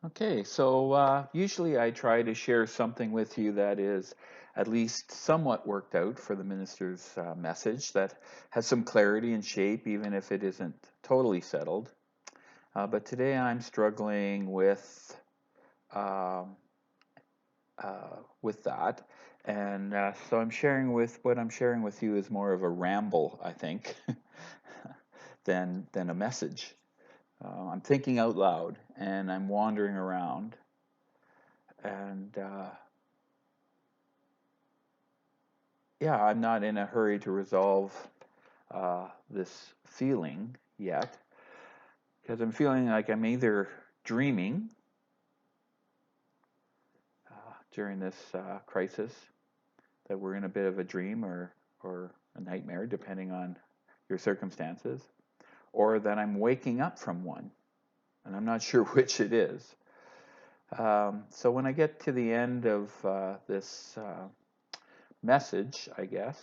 Okay, so usually I try to share something with you that is at least somewhat worked out for the minister's message that has some clarity and shape, even if it isn't totally settled. But today I'm struggling um, with that, and so what I'm sharing with you is more of a ramble, I think, than a message. I'm thinking out loud, and I'm wandering around, and yeah, I'm not in a hurry to resolve this feeling yet because I'm feeling like I'm either dreaming during this crisis, that we're in a bit of a dream or a nightmare, depending on your circumstances, or that I'm waking up from one, and I'm not sure which it is. So when I get to the end of this message, I guess,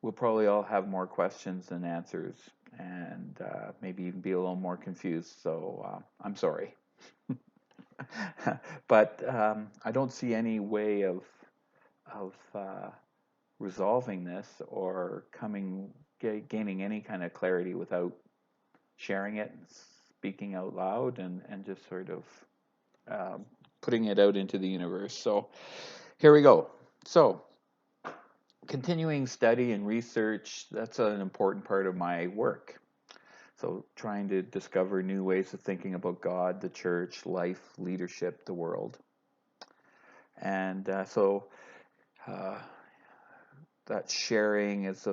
we'll probably all have more questions than answers and maybe even be a little more confused. So I'm sorry. But I don't see any way of resolving this or gaining any kind of clarity without sharing it, speaking out loud, and just sort of um, putting it out into the universe. So here we go. So continuing study and research, that's an important part of my work. So trying to discover new ways of thinking about God, the church, life, leadership, the world. And uh, that sharing is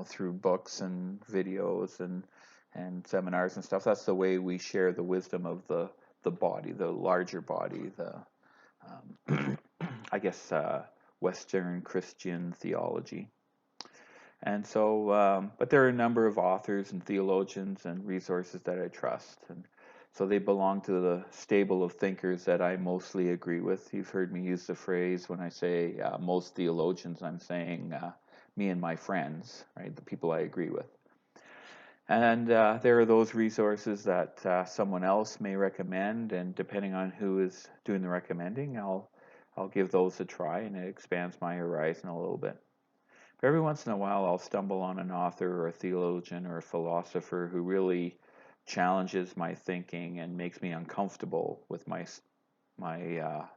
through books and videos and seminars and stuff. That's the way we share the wisdom of the body, the larger body, the I guess Western Christian theology. And so, but there are a number of authors and theologians and resources that I trust. And so they belong to the stable of thinkers that I mostly agree with. You've heard me use the phrase when I say most theologians, I'm saying me and my friends, right? The people I agree with. And there are those resources that someone else may recommend, and depending on who is doing the recommending, I'll give those a try, and it expands my horizon a little bit. But every once in a while, I'll stumble on an author or a theologian or a philosopher who really challenges my thinking and makes me uncomfortable with my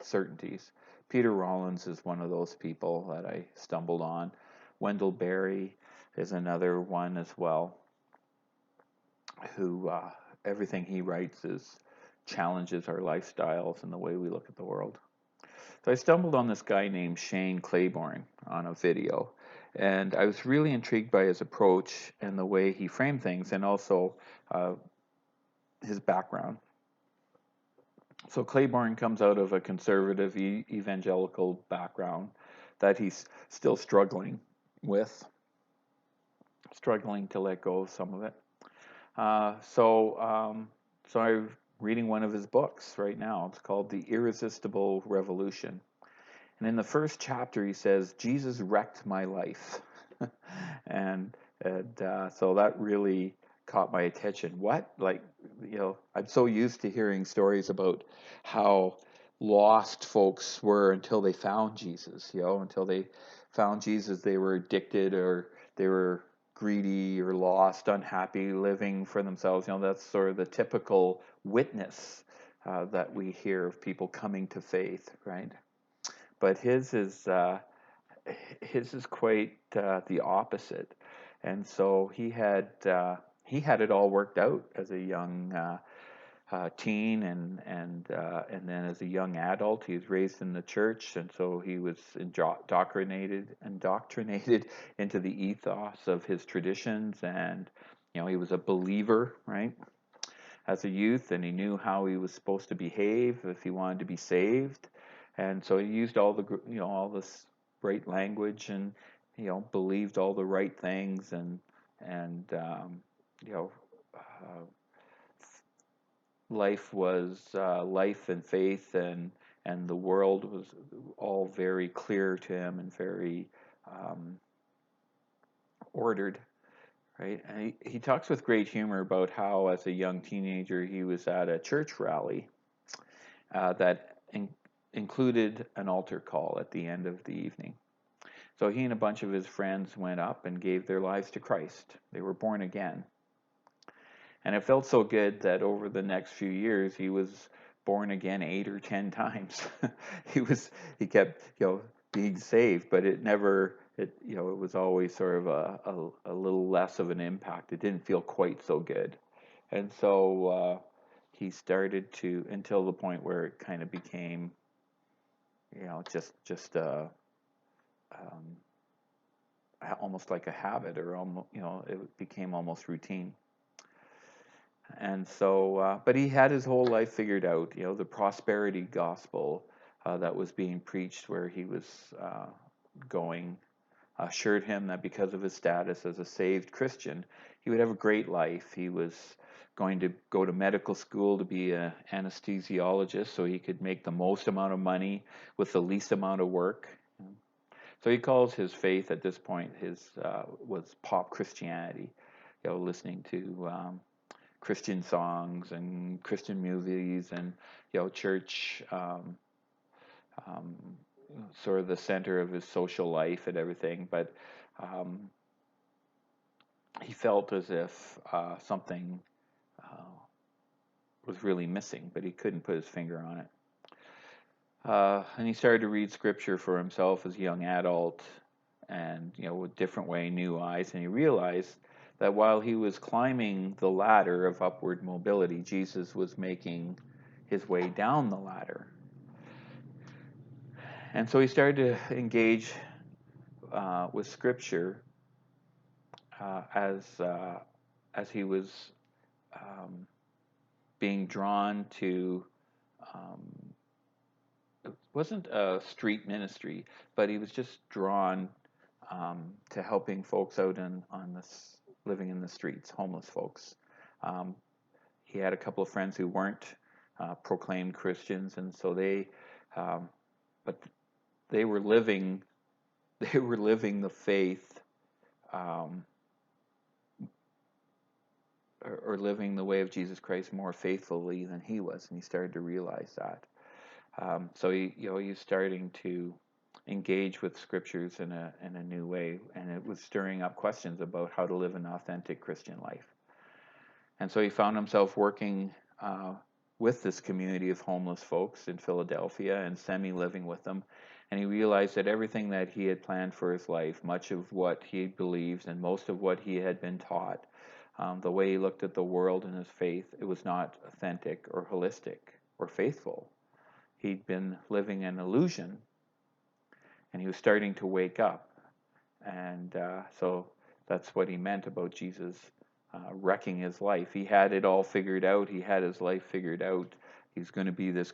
certainties. Peter Rollins is one of those people that I stumbled on. Wendell Berry is another one as well, who everything he writes is challenges our lifestyles and the way we look at the world. So I stumbled on this guy named Shane Claiborne on a video, and I was really intrigued by his approach and the way he framed things, and also uh, his background. So Claiborne comes out of a conservative evangelical background that he's still with, struggling to let go of some of it. Uh, so, um, so I'm reading one of his books right now. It's called The Irresistible Revolution. And in the first chapter, he says, Jesus wrecked my life. and so that really caught my attention. What? Like, I'm so used to hearing stories about how lost folks were until they found Jesus, until they found Jesus, they were addicted or they were greedy or lost, unhappy, living for themselves. That's sort of the typical witness that we hear of people coming to faith, right? But his is quite the opposite, and so he had it all worked out as a young teen, and then as a young adult, he was raised in the church, and so he was indoctrinated into the ethos of his traditions, and he was a believer, right? As a youth, and he knew how he was supposed to behave if he wanted to be saved, and so he used all this great language, and believed all the right things, and you know uh, life was life and faith, and the world was all very clear to him and very um, ordered, right? And he talks with great humor about how, as a young teenager, he was at a church rally that included an altar call at the end of the evening. So he and a bunch of his friends went up and gave their lives to Christ. They were born again. And it felt so good that over the next few years, he was born again 8 or 10 times. He kept, being saved, but it never, it was always sort of a little less of an impact. It didn't feel quite so good. And so he started to, until the point where it kind of became, just almost like a habit, or almost, it became almost routine. And so, but he had his whole life figured out. The prosperity gospel that was being preached where he was going assured him that because of his status as a saved Christian, he would have a great life. He was going to go to medical school to be an anesthesiologist so he could make the most amount of money with the least amount of work. So he calls his faith at this point was pop Christianity, listening to Christian songs and Christian movies, and church sort of the center of his social life and everything. But he felt as if something was really missing, but he couldn't put his finger on it. And he started to read scripture for himself as a young adult, and with different way, new eyes, and he realized that while he was climbing the ladder of upward mobility, Jesus was making his way down the ladder. And so he started to engage with Scripture as he was being drawn to. It wasn't a street ministry, but he was just drawn to helping folks out living in the streets, homeless folks. He had a couple of friends who weren't proclaimed Christians, and so but they were living the faith, or living the way of Jesus Christ more faithfully than he was, and he started to realize that. So he's starting to engage with scriptures in a new way, and it was stirring up questions about how to live an authentic Christian life. And so he found himself working with this community of homeless folks in Philadelphia and semi-living with them. And he realized that everything that he had planned for his life, much of what he believed and most of what he had been taught, the way he looked at the world and his faith, it was not authentic or holistic or faithful. He'd been living an illusion, and he was starting to wake up. And so that's what he meant about Jesus wrecking his life. He had it all figured out. He had his life figured out. He's going to be this,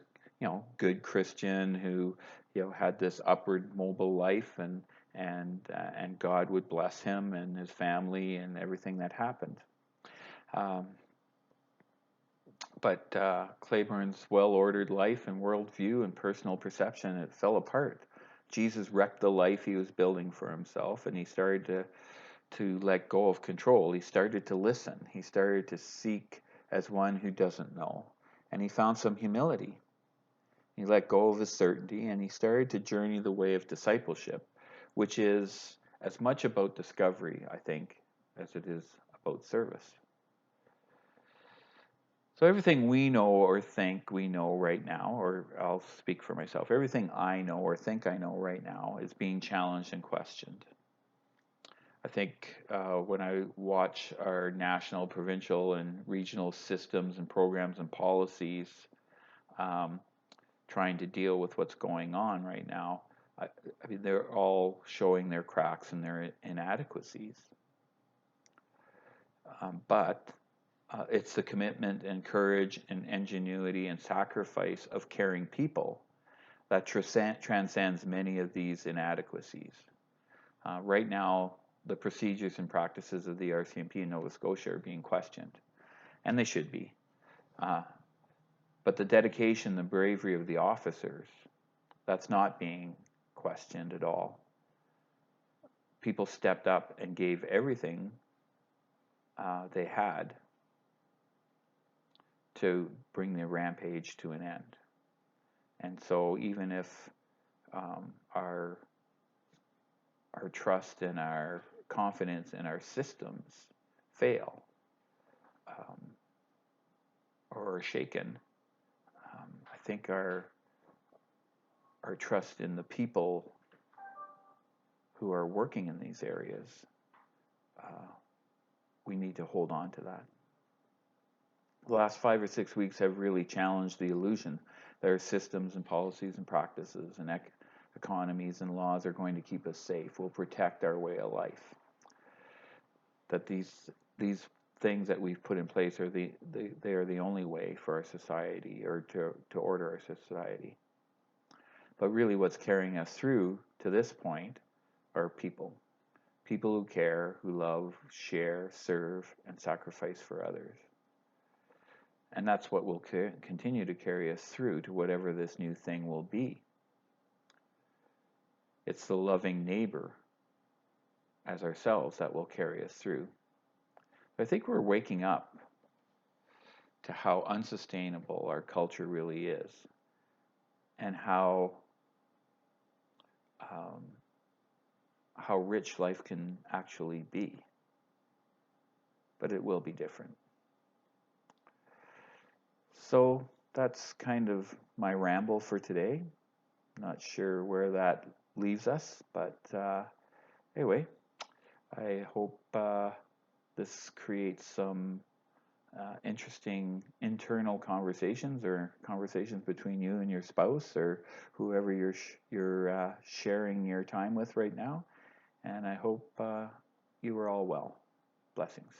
good Christian who, had this upward mobile life, and God would bless him and his family and everything that happened. But Claiborne's well-ordered life and worldview and personal perception, it fell apart. Jesus wrecked the life he was building for himself, and he started to let go of control. He started to listen. He started to seek as one who doesn't know. And he found some humility. He let go of his certainty, and he started to journey the way of discipleship, which is as much about discovery, I think, as it is about service. So everything we know or think we know right now, or I'll speak for myself, everything I know or think I know right now is being challenged and questioned. I think when I watch our national, provincial, and regional systems and programs and policies trying to deal with what's going on right now, I mean, they're all showing their cracks and their inadequacies. But it's the commitment and courage and ingenuity and sacrifice of caring people that transcends many of these inadequacies. Right now, the procedures and practices of the RCMP in Nova Scotia are being questioned, and they should be. But the dedication, the bravery of the officers, that's not being questioned at all. People stepped up and gave everything they had to bring the rampage to an end. And so even if our trust and our confidence in our systems fail or are shaken, I think our trust in the people who are working in these areas, we need to hold on to that. The last 5 or 6 weeks have really challenged the illusion that our systems and policies and practices and economies and laws are going to keep us safe, will protect our way of life. That these things that we've put in place are they are the only way for our society, or to order our society. But really what's carrying us through to this point are people who care, who love, share, serve, and sacrifice for others. And that's what will continue to carry us through to whatever this new thing will be. It's the loving neighbor as ourselves that will carry us through. I think we're waking up to how unsustainable our culture really is, and how rich life can actually be. But it will be different. So that's kind of my ramble for today. Not sure where that leaves us, but anyway, I hope this creates some interesting internal conversations, or conversations between you and your spouse, or whoever you're sharing your time with right now. And I hope you are all well. Blessings.